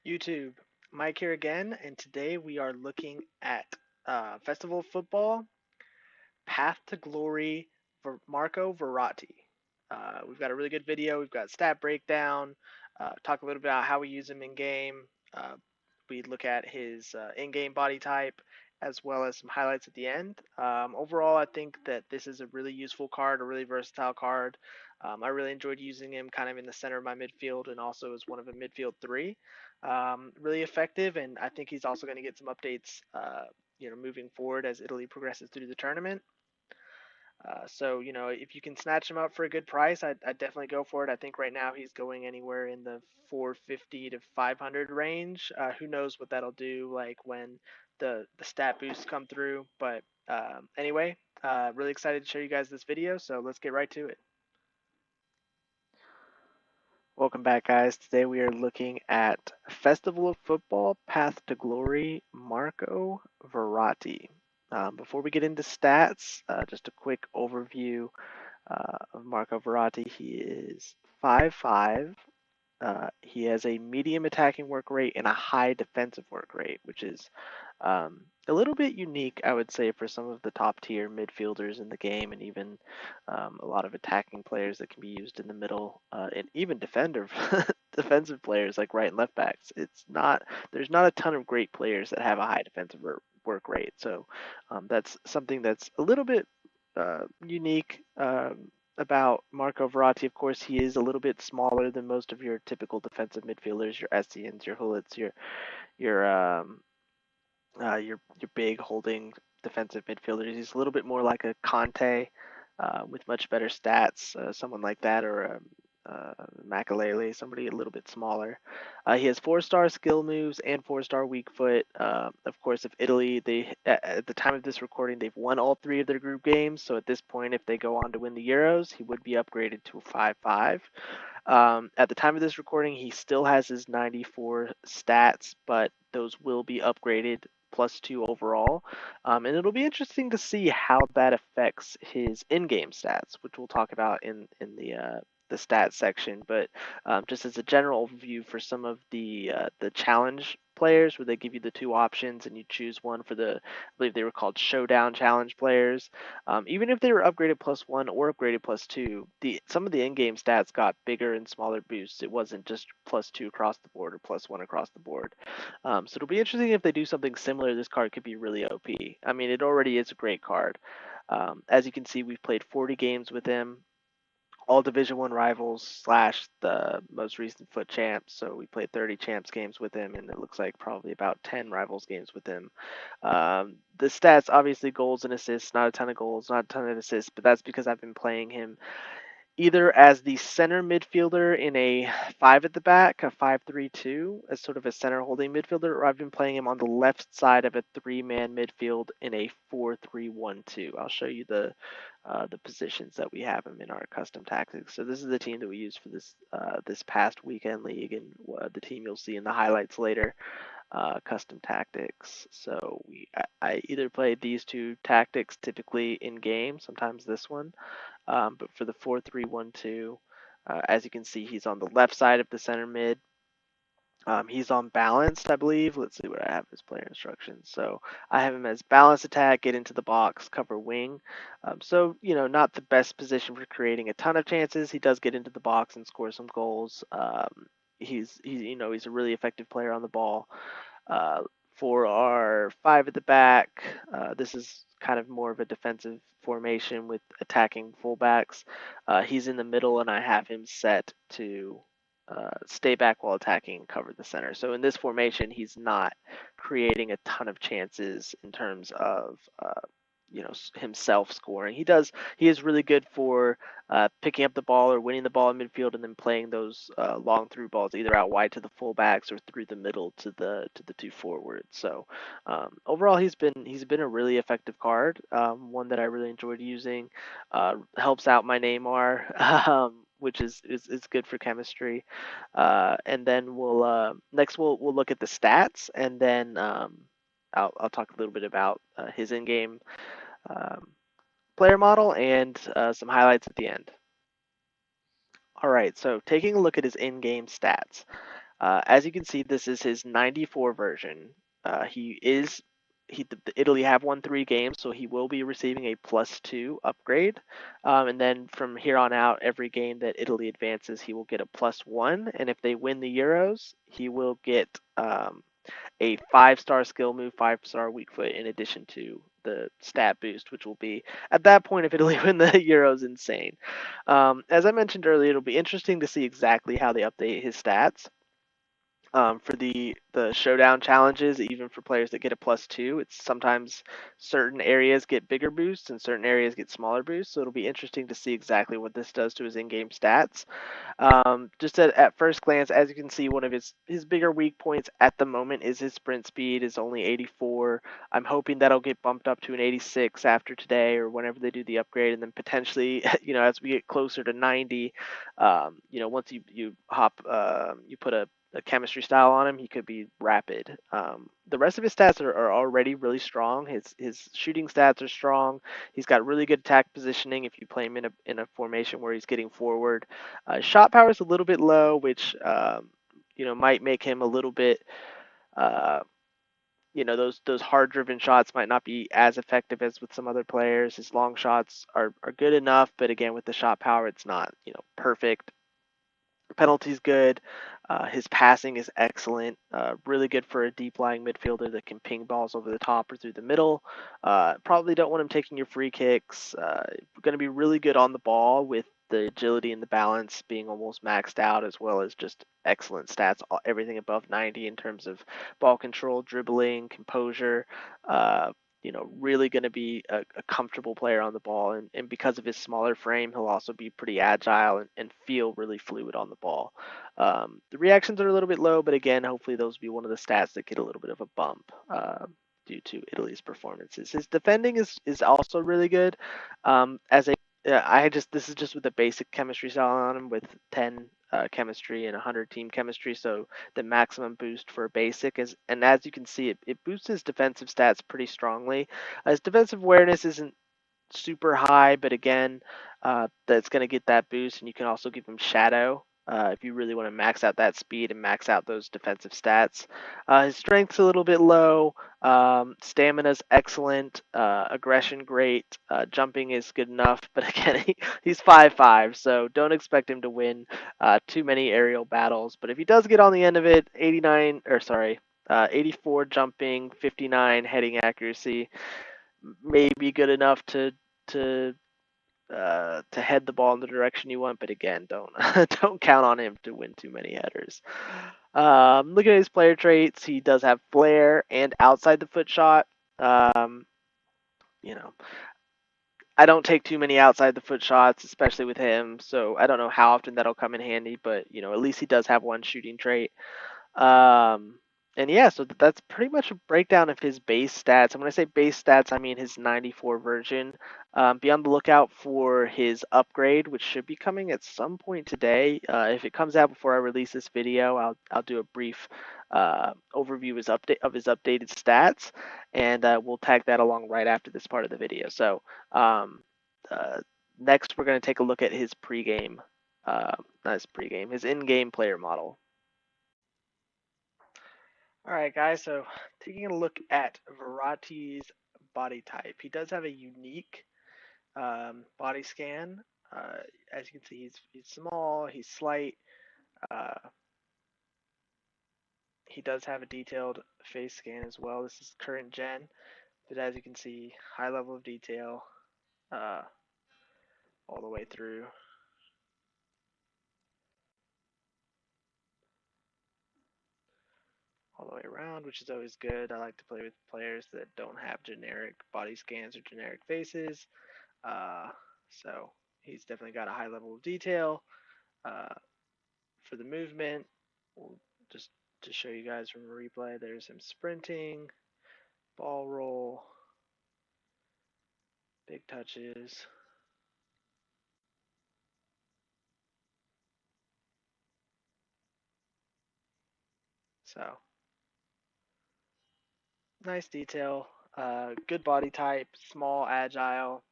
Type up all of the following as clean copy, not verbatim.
YouTube, Mike here again, and today we are looking at Festival of Football Path to Glory for Marco Verratti. We've got a really good video. We've got stat breakdown, talk a little bit about how we use him in game. Uh, we look at his in-game body type as well as some highlights at the end. Overall, I think that this is a really useful card, a really versatile card. I really enjoyed using him kind of in the center of my midfield and also as one of a midfield three. Really effective, and I think he's also going to get some updates, moving forward as Italy progresses through the tournament. If you can snatch him up for a good price, I'd definitely go for it. I think right now he's going anywhere in the 450 to 500 range. Who knows what that'll do like when the stat boosts come through. But anyway, really excited to show you guys this video. So let's get right to it. Welcome back, guys. Today we are looking at Festival of Football Path to Glory Marco Verratti. Before we get into stats, just a quick overview of Marco Verratti. He is 5'5". He has a medium attacking work rate and a high defensive work rate, which is a little bit unique, I would say, for some of the top tier midfielders in the game, and even a lot of attacking players that can be used in the middle, and even defensive players like right and left backs. There's not a ton of great players that have a high defensive work rate, so that's something that's a little bit unique. About Marco Verratti, of course, he is a little bit smaller than most of your typical defensive midfielders, your Essians, your Hullets, your your big holding defensive midfielders. He's a little bit more like a Conte, with much better stats, someone like that, or Makalele, somebody a little bit smaller. He has 4-star skill moves and 4-star weak foot. Of course, if Italy, at the time of this recording, they've won all 3 of their group games. So at this point, if they go on to win the Euros, he would be upgraded to a 5-5. At the time of this recording, he still has his 94 stats, but those will be upgraded +2 overall. And it'll be interesting to see how that affects his in-game stats, which we'll talk about in the stats section. But just as a general overview for some of the challenge players, where they give you the 2 options and you choose one for I believe they were called showdown challenge players. Even if they were upgraded +1 or upgraded +2, some of the in-game stats got bigger and smaller boosts. It wasn't just +2 across the board or +1 across the board. So it'll be interesting if they do something similar. This card could be really OP. I mean, it already is a great card. As you can see, we've played 40 games with him, all Division One rivals slash the most recent FUT champs. So we played 30 champs games with him, and it looks like probably about 10 rivals games with him. The stats, obviously, goals and assists, not a ton of goals, not a ton of assists, but that's because I've been playing him either as the center midfielder in a 5 at the back, a 5-3-2, as sort of a center holding midfielder, or I've been playing him on the left side of a 3-man midfield in a 4-3-1-2. I'll show you the positions that we have him in our custom tactics. So this is the team that we used for this past weekend league, and the team you'll see in the highlights later. Custom tactics. So I either play these 2 tactics typically in game, sometimes this one, but for the 4-3-1-2, as you can see, he's on the left side of the center mid. He's on balanced, I believe. Let's see what I have as player instructions. So I have him as balanced attack, get into the box, cover wing. So, not the best position for creating a ton of chances. He does get into the box and score some goals. He's a really effective player on the ball. For our 5 at the back, this is kind of more of a defensive formation with attacking fullbacks. He's in the middle, and I have him set to stay back while attacking and cover the center. So in this formation, he's not creating a ton of chances in terms of himself scoring. He is really good for picking up the ball or winning the ball in midfield and then playing those long through balls either out wide to the fullbacks or through the middle to the 2 forwards. So overall, he's been a really effective card, one that I really enjoyed using. Helps out my Neymar. Which is good for chemistry. And then we'll look at the stats, and then I'll talk a little bit about his in-game player model and some highlights at the end. All right, so taking a look at his in-game stats. As you can see, this is his 94 version. He is Italy have won 3 games, so he will be receiving a +2 upgrade. And then from here on out, every game that Italy advances, he will get a +1. And if they win the Euros, he will get a 5-star skill move, 5-star weak foot, in addition to the stat boost, which will be at that point if Italy win the Euros, insane. As I mentioned earlier, it'll be interesting to see exactly how they update his stats for the showdown challenges, even for players that get a +2. It's sometimes certain areas get bigger boosts and certain areas get smaller boosts. So it'll be interesting to see exactly what this does to his in-game stats. Just at first glance, as you can see, one of his bigger weak points at the moment is his sprint speed is only 84. I'm hoping that'll get bumped up to an 86 after today or whenever they do the upgrade, and then potentially, as we get closer to 90, once you you put a chemistry style on him, he could be rapid. The rest of his stats are already really strong. His shooting stats are strong. He's got really good attack positioning if you play him in a formation where he's getting forward. Shot power is a little bit low, which might make him a little bit. Uh, those hard driven shots might not be as effective as with some other players. His long shots are good enough, but again, with the shot power, it's not perfect. Penalty's good. His passing is excellent. Really good for a deep lying midfielder that can ping balls over the top or through the middle. Probably don't want him taking your free kicks. Going to be really good on the ball with the agility and the balance being almost maxed out, as well as just excellent stats, everything above 90 in terms of ball control, dribbling, composure. Really going to be a comfortable player on the ball. And because of his smaller frame, he'll also be pretty agile and feel really fluid on the ball. The reactions are a little bit low, but again, hopefully those will be one of the stats that get a little bit of a bump due to Italy's performances. His defending is also really good. As a this is just with the basic chemistry style on him with 10 chemistry and 100 team chemistry, so the maximum boost for basic is, and as you can see, it boosts his defensive stats pretty strongly. His defensive awareness isn't super high, but again, that's going to get that boost, and you can also give him shadow if you really want to max out that speed and max out those defensive stats. His strength's a little bit low. Stamina's excellent. Aggression great. Jumping is good enough, but again, he's 5'5", so don't expect him to win too many aerial battles. But if he does get on the end of it, 84 jumping, 59 heading accuracy, may be good enough to to head the ball in the direction you want, but again, don't don't count on him to win too many headers. Looking at his player traits, he does have flair and outside the foot shot. Um, you know, I don't take too many outside the foot shots, especially with him, so I don't know how often that'll come in handy, but at least he does have one shooting trait. Um, and yeah, so that's pretty much a breakdown of his base stats. And when I say base stats, I mean his 94 version. Be on the lookout for his upgrade, which should be coming at some point today. If it comes out before I release this video, I'll do a brief overview of his updated stats, and we'll tag that along right after this part of the video. So um, uh, next, we're going to take a look at his pregame, not his pregame, his in-game player model. All right, guys, so taking a look at Verratti's body type. He does have a unique body scan. As you can see, he's small, he's slight. Uh, he does have a detailed face scan as well. This is current gen, but as you can see, high level of detail uh, all the way through. All the way around, which is always good. I like to play with players that don't have generic body scans or generic faces. So he's definitely got a high level of detail. Uh, for the movement, we'll just to show you guys from a replay, there's him sprinting, ball roll, big touches. So nice detail, good body type, small, agile.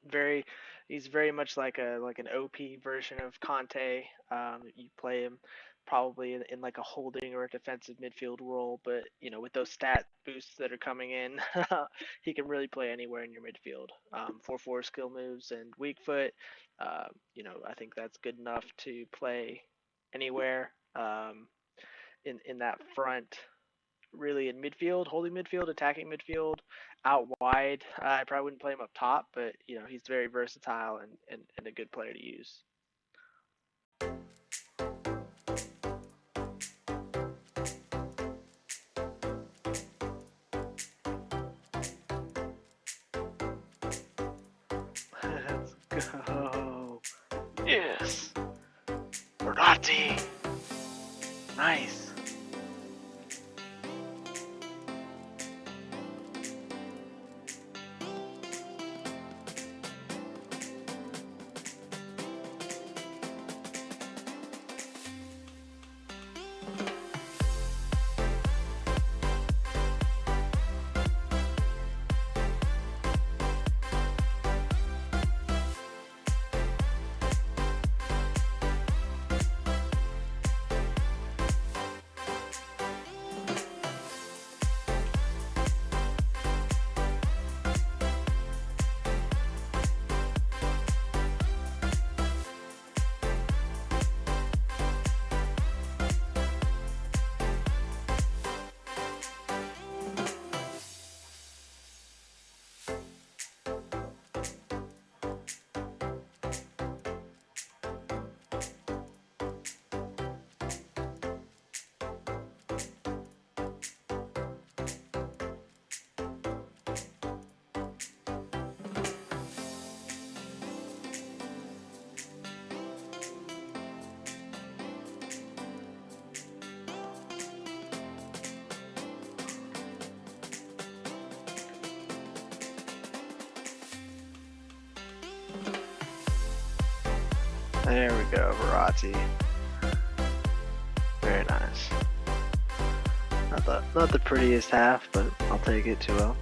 Very, he's very much like an OP version of Conte. You play him probably in like a holding or a defensive midfield role. But with those stat boosts that are coming in, he can really play anywhere in your midfield. 4-4 skill moves and weak foot. I think that's good enough to play anywhere in that front. Really in midfield, holding midfield, attacking midfield, out wide. I probably wouldn't play him up top, but he's very versatile and a good player to use. Let's go. Yes. Verratti. Nice. There we go, Verratti. Very nice. Not the prettiest half, but I'll take it 2-0.